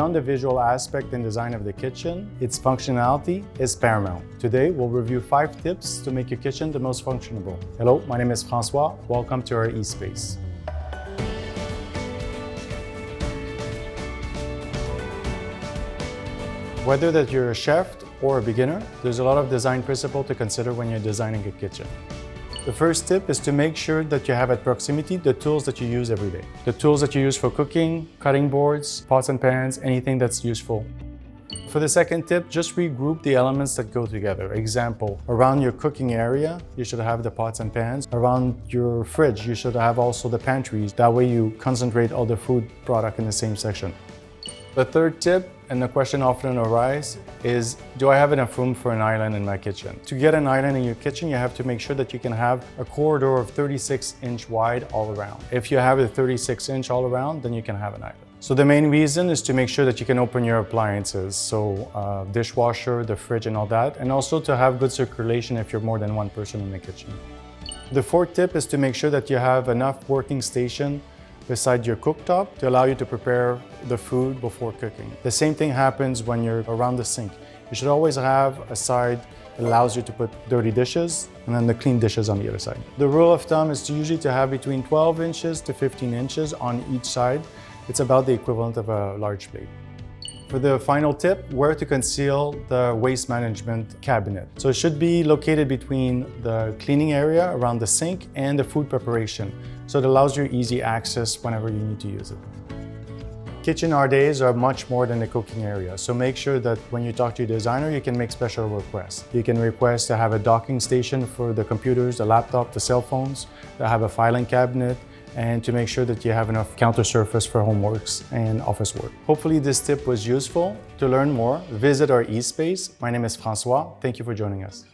Beyond the visual aspect and design of the kitchen, its functionality is paramount. Today, we'll review 5 tips to make your kitchen the most functionable. Hello, my name is François. Welcome to our E-SPACE. Whether that you're a chef or a beginner, there's a lot of design principles to consider when you're designing a kitchen. The first tip is to make sure that you have at proximity the tools that you use every day. The tools that you use for cooking, cutting boards, pots and pans, anything that's useful. For the second tip, just regroup the elements that go together. Example, around your cooking area, you should have the pots and pans. Around your fridge, you should have also the pantries. That way you concentrate all the food product in the same section. The third tip, and the question often arises, is do I have enough room for an island in my kitchen? To get an island in your kitchen, you have to make sure that you can have a corridor of 36-inch wide all around. If you have a 36-inch all around, then you can have an island. So the main reason is to make sure that you can open your appliances, so dishwasher, the fridge and all that, and also to have good circulation if you're more than one person in the kitchen. The fourth tip is to make sure that you have enough working station beside your cooktop to allow you to prepare the food before cooking. The same thing happens when you're around the sink. You should always have a side that allows you to put dirty dishes and then the clean dishes on the other side. The rule of thumb is to usually have between 12 inches to 15 inches on each side. It's about the equivalent of a large plate. For the final tip, where to conceal the waste management cabinet. So it should be located between the cleaning area around the sink and the food preparation. So it allows you easy access whenever you need to use it. Kitchen nowadays are much more than the cooking area. So make sure that when you talk to your designer, you can make special requests. You can request to have a docking station for the computers, the laptop, the cell phones, to have a filing cabinet, and to make sure that you have enough counter surface for homeworks and office work. Hopefully this tip was useful. To learn more, visit our E-SPACE. My name is François. Thank you for joining us.